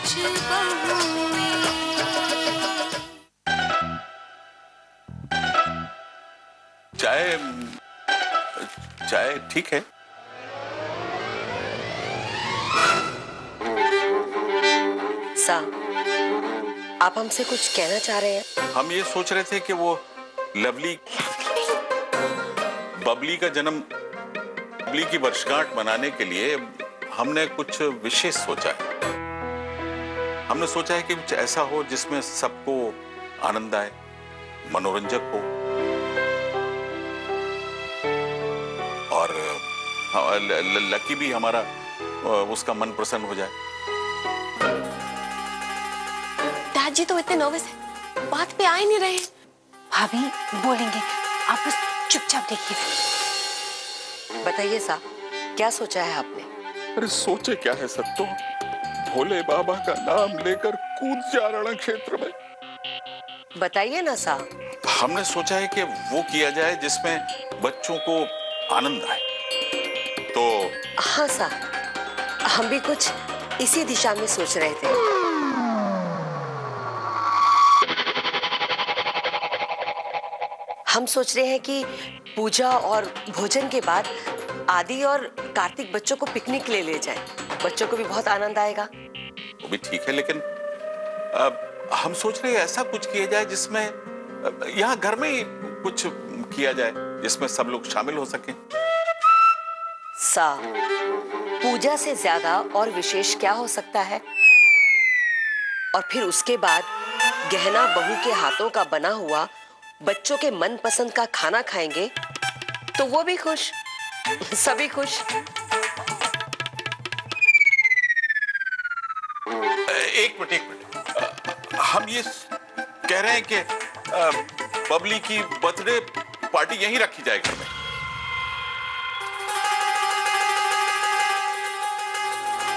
कुछ बहुएं। चाय चाय ठीक है। साहब, आप हमसे कुछ कहना चाह रहे हैं? हम ये सोच रहे थे कि वो लवली बबली का जन्म, बबली की वर्षगांठ मनाने के लिए हमने कुछ विशेष सोचा है। हमने सोचा है कि कुछ ऐसा हो जिसमें सबको आनंद आए, मनोरंजक हो और लकी भी हमारा उसका मन प्रसन्न हो जाए। डैड जी तो इतने नर्वस है, बात पे आ ही नहीं रहे। भाभी बोलेंगे, आप बस चुपचाप देखिए। बताइए साहब, क्या सोचा है आपने? अरे सोचे क्या है सत्तो, भोले बाबा का नाम लेकर कूद जा रण क्षेत्र में। बताइए ना साहब। हमने सोचा है कि वो किया जाए जिसमें बच्चों को आनंद आए। तो हाँ साहब, हम भी कुछ इसी दिशा में सोच रहे थे। हम सोच रहे हैं कि पूजा और भोजन के बाद आदि और कार्तिक बच्चों को पिकनिक ले जाएं। बच्चों को भी बहुत आनंद आएगा। वो भी ठीक है, लेकिन हम सोच रहे हैं ऐसा कुछ किया जाए जिसमें यहाँ घर में ही कुछ किया जाए जिसमें सब लोग शामिल हो सकें। साहब, पूजा से ज्यादा और विशेष क्या हो सकता है? और फिर उसके बाद गहना बहू के हाथों का बना हुआ बच्चों के मनपसंद का खाना खाएंगे तो वो भी खुश, सभी खुश। एक मिनट, हम ये कह रहे हैं कि बबली की बर्थडे पार्टी यहीं रखी जाए घर में।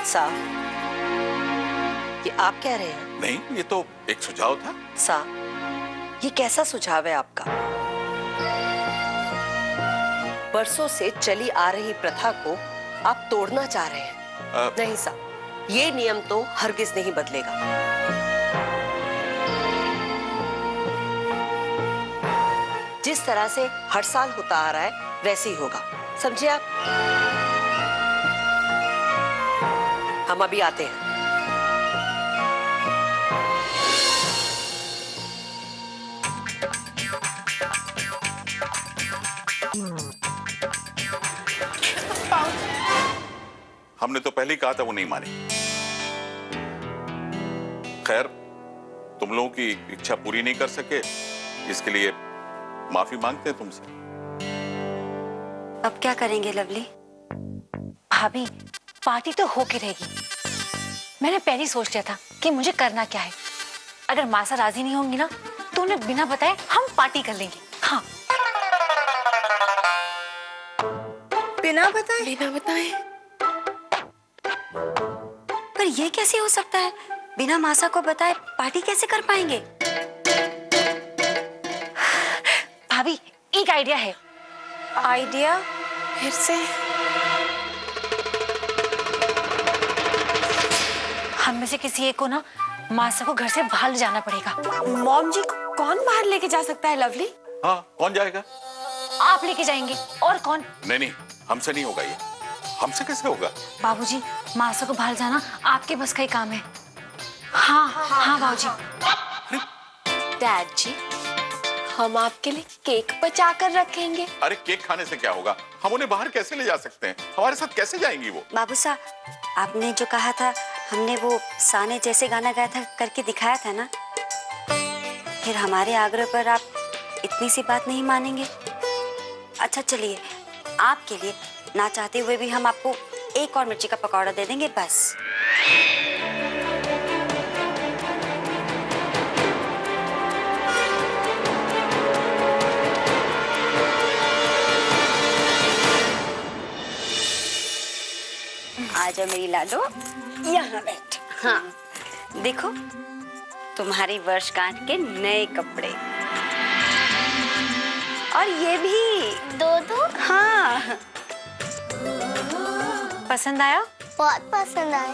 साहब, ये आप कह रहे हैं? नहीं, ये तो एक सुझाव था। साहब, ये कैसा सुझाव है आपका? बरसों से चली आ रही प्रथा को आप तोड़ना चाह रहे हैं। नहीं साहब, ये नियम तो हरगिज नहीं बदलेगा। जिस तरह से हर साल होता आ रहा है वैसे ही होगा, समझे आप? हम अभी आते हैं। हमने तो पहले ही कहा था वो नहीं मानी। खैर, तुम लोगों की इच्छा पूरी नहीं कर सके, इसके लिए माफी मांगते हैं तुमसे। अब क्या करेंगे लवली? भाभी, पार्टी तो होके रहेगी। मैंने पहले ही सोच लिया था कि मुझे करना क्या है। अगर मासा राजी नहीं होंगी ना तो उन्हें बिना बताए हम पार्टी कर लेंगे। हाँ, बिना बताए? बिना बताए। पर ये कैसे हो सकता है? बिना मासा को बताए पार्टी कैसे कर पाएंगे? भाभी, एक आइडिया है। आइडिया? फिर से हम में से किसी एक को ना मासा को घर से बाहर ले जाना पड़ेगा। मॉम जी, कौन बाहर लेके जा सकता है लवली? हाँ, कौन जाएगा? आप लेके जाएंगे, और कौन? नहीं, हमसे नहीं होगा ये। हमसे कैसे होगा? बाबूजी, मासा को बाहर जाना आपके बस का ही काम है। हाँ हाँ बाबूजी। डैड जी, हम आपके लिए केक बचा कर रखेंगे। अरे केक खाने से क्या होगा? हम उन्हें बाहर कैसे ले जा सकते हैं? हमारे साथ कैसे जाएंगी वो? बाबू साहब, आपने जो कहा था, हमने वो साने जैसे गाना गाया था करके दिखाया था ना। फिर हमारे आग्रह पर आप इतनी सी बात नहीं मानेंगे? अच्छा चलिए, आपके लिए ना चाहते हुए भी हम आपको एक और मिर्ची का पकौड़ा दे देंगे बस। आजा मेरी लाडो, यहाँ बैठ। हाँ, देखो तुम्हारी वर्षगांठ के नए कपड़े, और ये भी दो। हाँ, पसंद आया? बहुत पसंद आए।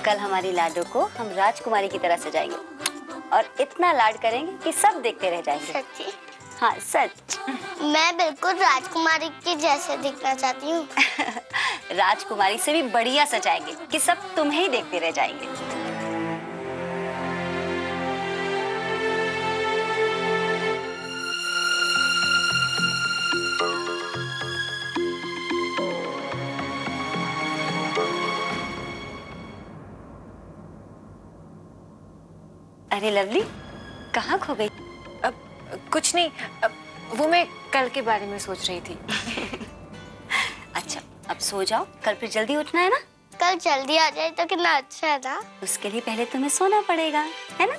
कल हमारी लाडो को हम राजकुमारी की तरह सजाएंगे और इतना लाड करेंगे कि सब देखते रह जाएंगे। सच्ची? हाँ सच। मैं बिल्कुल राजकुमारी के जैसे दिखना चाहती हूँ। राजकुमारी से भी बढ़िया सजाएंगे कि सब तुम्हें ही देखते रह जाएंगे। अरे लवली, कहाँ खो गई? कुछ नहीं, वो मैं कल के बारे में सोच रही थी। अच्छा, अब सो जाओ, कल फिर जल्दी उठना है ना? कल जल्दी आ जाए तो कितना अच्छा है ना। उसके लिए पहले तुम्हें सोना पड़ेगा, है ना?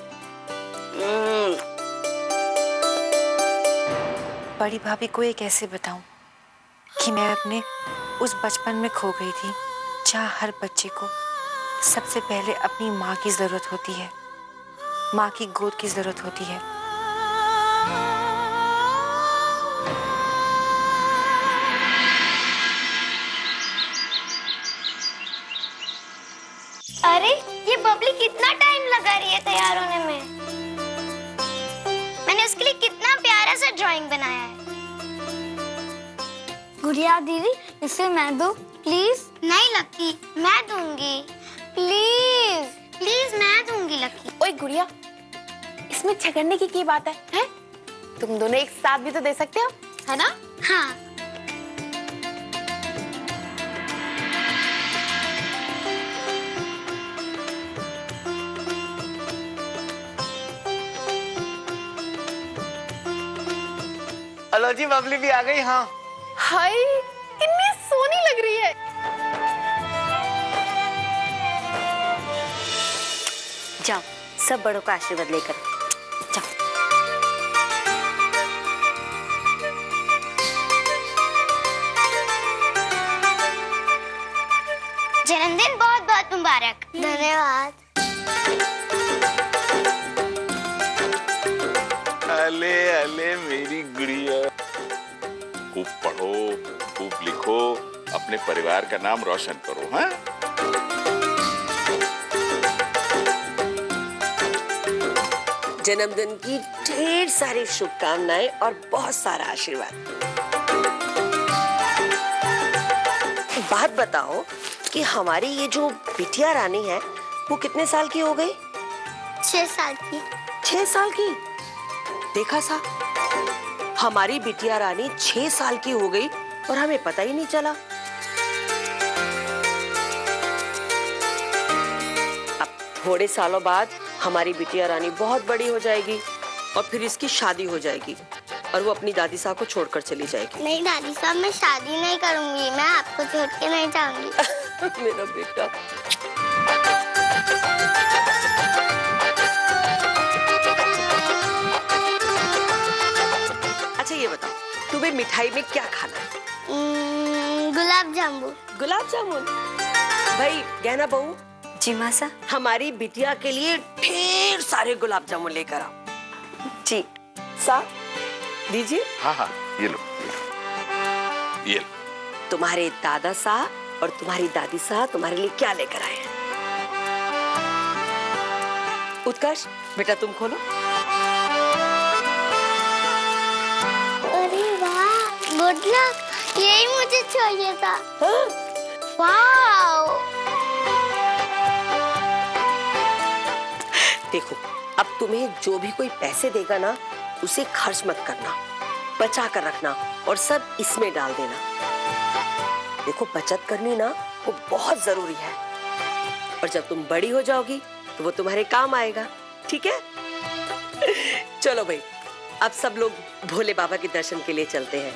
बड़ी भाभी को ये कैसे बताऊं कि मैं अपने उस बचपन में खो गई थी जहाँ हर बच्चे को सबसे पहले अपनी माँ की जरूरत होती है, माँ की गोद की जरूरत होती है। अरे ये बबली कितना टाइम लगा रही है तैयार होने में। मैंने उसके लिए कितना प्यारा सा ड्राइंग बनाया है। गुड़िया दीदी, इसे मैं दूं प्लीज? नहीं लकी, मैं दूंगी। प्लीज प्लीज मैं दूंगी लकी। ओए गुड़िया, इसमें झगड़ने की बात है, हैं? तुम दोनों एक साथ भी तो दे सकते हो, है ना? हाँ। हेलो जी, बबली भी आ गई। हाँ हाय, कितनी सोनी लग रही है। जाओ, सब बड़ों का आशीर्वाद लेकर जाओ। जन्मदिन बहुत बहुत मुबारक। धन्यवाद। अले अले मेरी गुड़िया, खूब पढ़ो, खूब लिखो, अपने परिवार का नाम रोशन करो। हाँ, जन्मदिन की ढेर सारी शुभकामनाएं और बहुत सारा आशीर्वाद। बात बताओ कि हमारी ये जो बिटिया रानी है वो कितने साल की हो गई? 6 साल की। 6 साल की? देखा सा, हमारी बिटिया रानी 6 साल की हो गई और हमें पता ही नहीं चला। अब थोड़े सालों बाद हमारी बिटिया रानी बहुत बड़ी हो जाएगी और फिर इसकी शादी हो जाएगी और वो अपनी दादी साहब को छोड़कर चली जाएगी। नहीं दादी साहब, मैं शादी नहीं करूंगी, मैं आपको छोड़ के नहीं जाऊंगी। मेरा बेटा। अच्छा ये बताओ, तुम्हें मिठाई में क्या खाना है? गुलाब जामुन। गुलाब जामुन? भाई गहना बहू, जी मासा। हमारी बिटिया के लिए ढेर सारे गुलाब जामुन लेकर आओ। जी। सा दीजिए। हाँ हाँ, ये लो, ये लो, ये लो। तुम्हारे दादा साहब और तुम्हारी दादी साहब तुम्हारे लिए क्या लेकर आए हैं? उत्कर्ष बेटा तुम खोलो। अरे वाह, गुड लक, यही मुझे चाहिए था। हाँ? वाओ। देखो, अब तुम्हें जो भी कोई पैसे देगा ना, उसे खर्च मत करना, बचा कर रखना और सब इसमें डाल देना। देखो बचत करनी ना वो बहुत जरूरी है और जब तुम बड़ी हो जाओगी तो वो तुम्हारे काम आएगा, ठीक है? चलो भाई, अब सब लोग भोले बाबा के दर्शन के लिए चलते हैं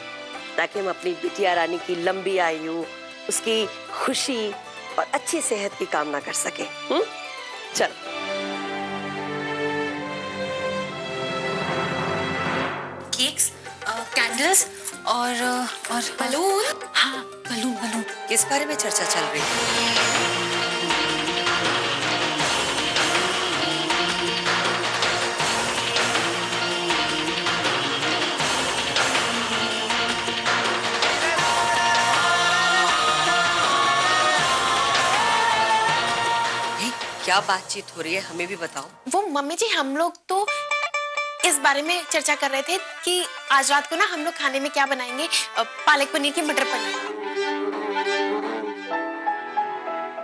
ताकि हम अपनी बिटिया रानी की लंबी आयु, उसकी खुशी और अच्छी सेहत की कामना कर सके। चलो। केक्स, कैंडल्स और बलून। हाँ, बलून बलून। किस बारे में चर्चा चल रही है? क्या बातचीत हो रही है हमें भी बताओ। वो मम्मी जी हम लोग तो इस बारे में चर्चा कर रहे थे कि आज रात को ना हम लोग खाने में क्या बनाएंगे, पालक पनीर की मटर पनीर।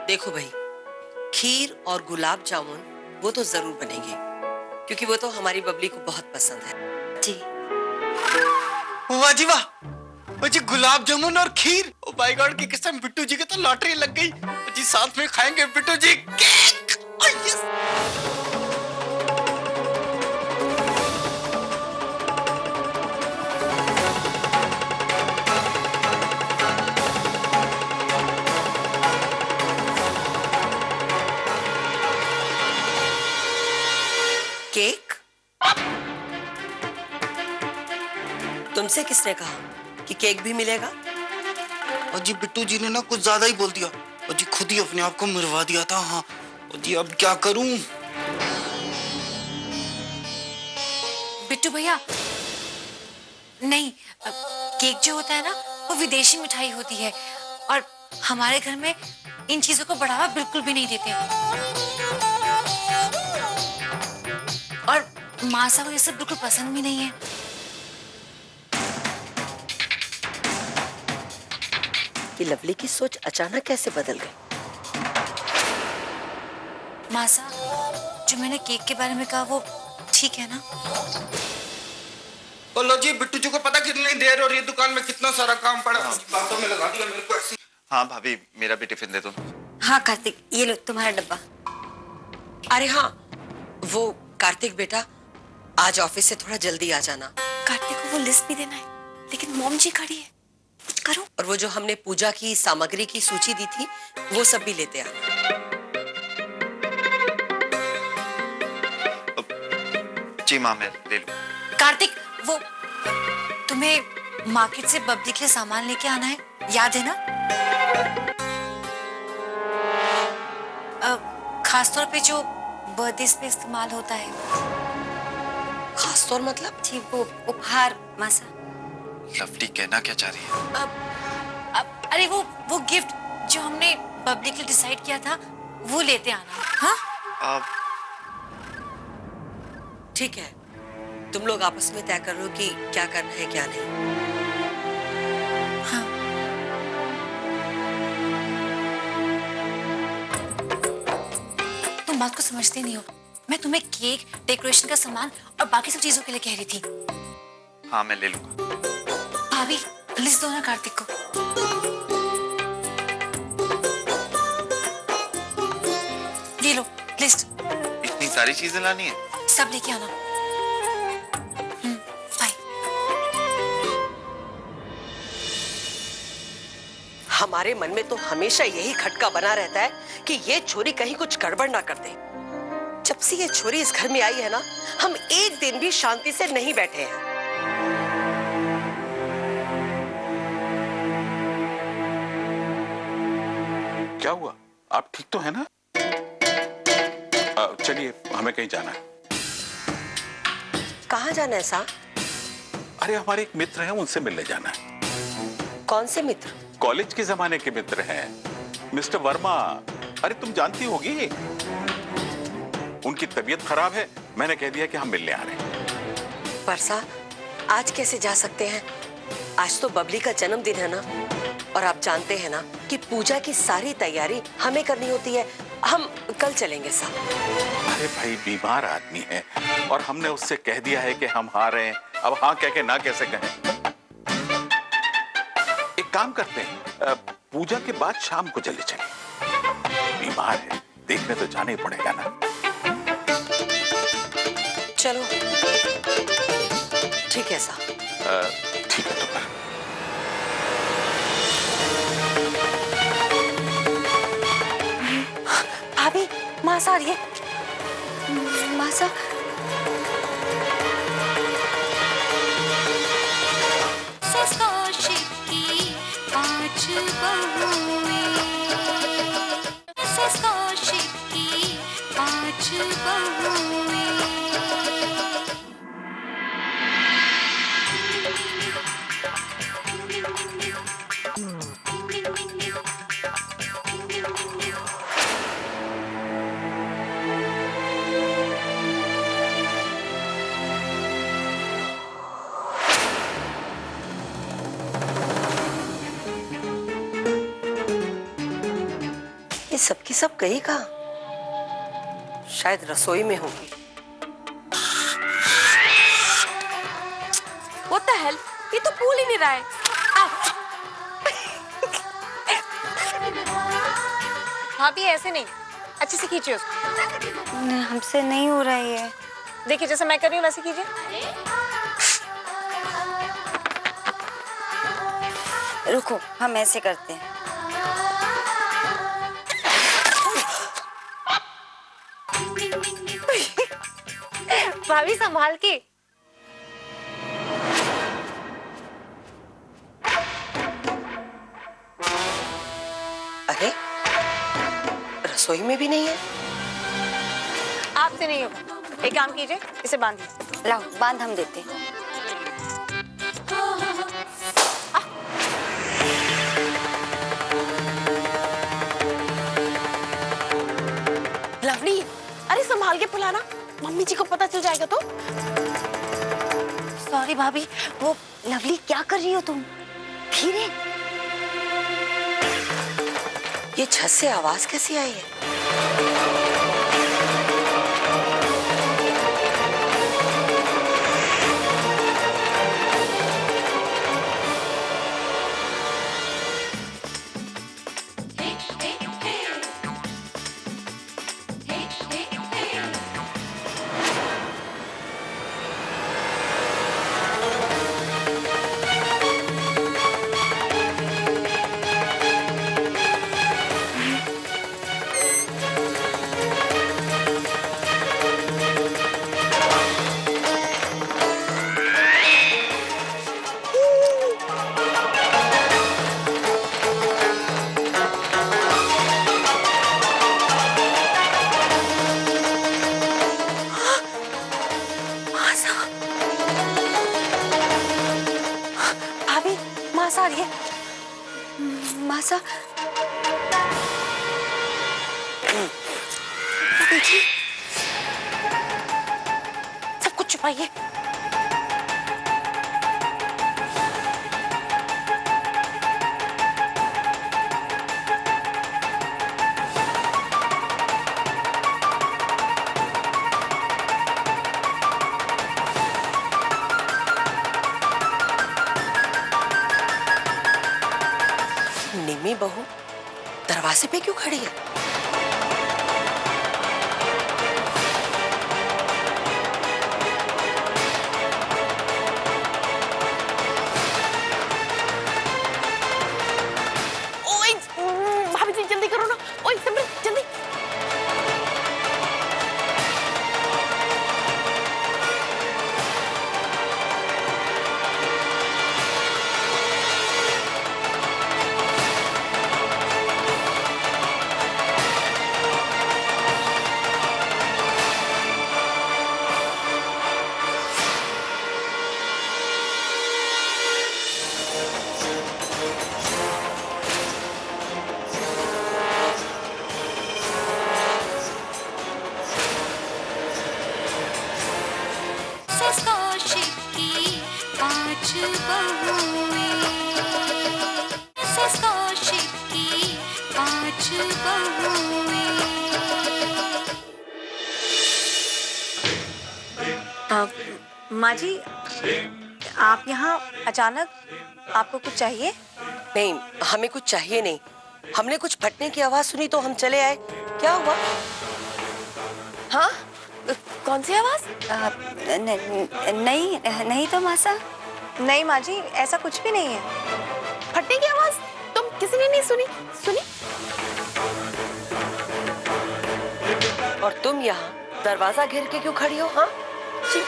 देखो भाई, खीर और गुलाब जामुन वो तो जरूर बनेंगे, क्योंकि वो तो हमारी बबली को बहुत पसंद है। जी। वाह जी वाह, ओ जी गुलाब जामुन और खीर, ओ माय गॉड की कसम, बिट्टू जी की तो लॉटरी लग गई। ओ जी साथ में खाएंगे बिट्टू जी केक। ओ यस। केक? तुमसे किसने कहा कि केक भी मिलेगा? ओ जी बिट्टू जी ने ना कुछ ज्यादा ही बोल दिया। ओ जी खुद ही अपने आप को मरवा दिया था। हाँ ओ जी अब क्या करूं? बिट्टू भैया, नहीं, केक जो होता है ना वो विदेशी मिठाई होती है और हमारे घर में इन चीजों को बढ़ावा बिल्कुल भी नहीं देते। और मासा को ये सब बिल्कुल पसंद भी नहीं है। कि लवली की सोच अचानक कैसे बदल गई? मासा, जो मैंने केक के बारे में कहा वो ठीक है ना? ओ लो जी, बिट्टू जी को पता कितनी देर हो रही है, दुकान में कितना सारा काम पड़ा। बातों में लगा दिया मेरे को ऐसे। हाँ भाभी, मेरा भी टिफिन दे दो। हाँ कार्तिक, ये लो तुम्हारा डब्बा। अरे हाँ, वो कार्तिक बेटा, आज ऑफिस से थोड़ा जल्दी आ जाना। कार्तिक को वो लिस्ट भी देना है, लेकिन मॉम जी खड़ी है, कुछ करो। और वो जो हमने पूजा की सामग्री की सूची दी थी वो सब भी लेते आना। जी माँ, मैं ले लूँ। कार्तिक, वो तुम्हें मार्केट से बबली के लिए सामान लेके आना है, याद है ना? खासतौर पे जो बर्थडे पे इस्तेमाल होता है। खासतौर मतलब? जी वो उपहार मासा। लवली कहना क्या चाह रही है? अरे वो गिफ्ट जो हमने बबली के लिए डिसाइड किया था वो लेते आना। हाँ ठीक है, तुम लोग आपस में तय करो कि क्या करना है क्या नहीं। हाँ। तुम बात को समझते नहीं हो। मैं तुम्हें केक, डेकोरेशन का सामान और बाकी सब चीजों के लिए कह रही थी। हाँ मैं ले लूंगा। भाभी, लिस्ट दो ना कार्तिक को। ये लो लिस्ट। इतनी सारी चीजें लानी है? सब लेके आना। बाय। हमारे मन में तो हमेशा यही खटका बना रहता है कि ये छोरी कहीं कुछ गड़बड़ ना कर दे। जब से ये छोरी इस घर में आई है ना, हम एक दिन भी शांति से नहीं बैठे हैं। क्या हुआ? आप ठीक तो है ना? चलिए, हमें कहीं जाना है। कहाँ जाना है सा? अरे हमारे एक मित्र हैं, उनसे मिलने जाना है। कौन से मित्र? कॉलेज के जमाने के मित्र हैं, मिस्टर वर्मा। अरे तुम जानती होगी। उनकी तबीयत खराब है, मैंने कह दिया कि हम मिलने आ रहे हैं। परसा, आज कैसे जा सकते हैं? आज तो बबली का जन्मदिन है ना, और आप जानते हैं ना कि पूजा की सारी तैयारी हमें करनी होती है। हम कल चलेंगे साहब। अरे भाई, बीमार आदमी है और हमने उससे कह दिया है कि हम आ रहे हैं। अब हाँ कह के ना कैसे कहें? एक काम करते हैं, पूजा के बाद शाम को चले चले। बीमार है, देखने तो जाना ही पड़ेगा ना। चलो ठीक है साहब। ठीक है तो फिर। भाभी, मासा आ रही है। मासा ये सबकी सब गई कहाँ? शायद रसोई में होगी। What the hell? ये तो फूल ही नहीं रहा है। भाभी ऐसे नहीं, अच्छे से खींचिए उसको। हमसे नहीं हो रहा है ये। देखिए जैसे मैं कर रही हूँ वैसे कीजिए। रुको, हम ऐसे करते हैं। भाभी संभाल के। अरे रसोई में भी नहीं है। आपसे नहीं होगा, एक काम कीजिए, इसे बांध दीजिए। लाओ बांध हम देते हैं। लवली, अरे संभाल के फुलाना, मम्मी जी को पता चल जाएगा तो। सॉरी भाभी, वो लवली क्या कर रही हो तुम? धीरे। ये छत से आवाज कैसी आई है? मासा आ रही है। मासा, देखिए, सब कुछ छुपाइए। निमी बहू दरवाजे पे क्यों खड़ी है? ओए भाभी जी जल्दी करो ना। ओए सिमरन जल्दी। माँ जी, आप यहाँ अचानक, आपको कुछ चाहिए? नहीं, हमें कुछ चाहिए नहीं। हमने कुछ फटने की आवाज सुनी तो हम चले आए। क्या हुआ? हाँ, कौन सी आवाज? नहीं नहीं तो मासा। नहीं माँ जी, ऐसा कुछ भी नहीं है। फटने की आवाज तुम किसी ने नहीं सुनी? सुनी? और तुम यहाँ दरवाजा घेर के क्यों खड़ी हो? हाँ जी,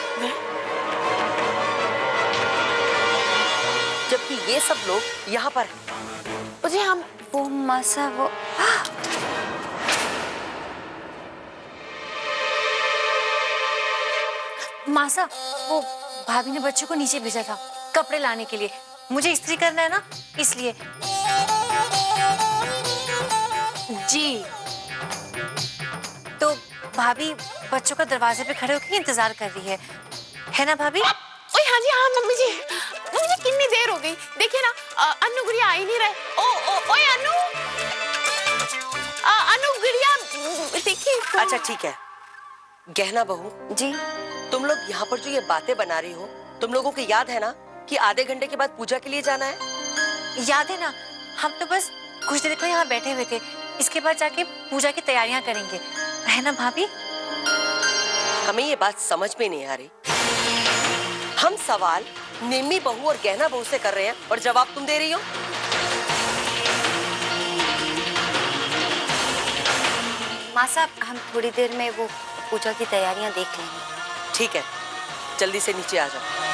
जबकि ये सब लोग यहाँ पर हैं। मुझे हम वो मासा, वो मासा, वो भाभी ने बच्चों को नीचे भेजा था कपड़े लाने के लिए। मुझे इस्त्री करना है ना, इसलिए। जी, तो भाभी बच्चों का दरवाजे पे खड़े होकर इंतजार कर रही है ना भाभी? ओए हाँ जी, हाँ मम्मी जी कितनी देर हो गई। देखिए ना, अन्नू गुड़िया आ ही नहीं रहे। ओए अन्नू, अन्नू अच्छा ठीक है। गहना बहू जी तुम लोग यहाँ पर जो ये बातें बना रही हो, तुम लोगों को याद है ना कि आधे घंटे के बाद पूजा के लिए जाना है? याद है ना, हम तो बस कुछ देर को यहाँ बैठे हुए थे, इसके बाद जाके पूजा की तैयारियां करेंगे, है ना भाभी? हमें ये बात समझ में नहीं आ रही। हम सवाल निम्मी बहू और गहना बहू से कर रहे हैं और जवाब तुम दे रही हो। माँ साहब, हम थोड़ी देर में वो पूजा की तैयारियां देख लेंगे। ठीक है, जल्दी से नीचे आ जाओ।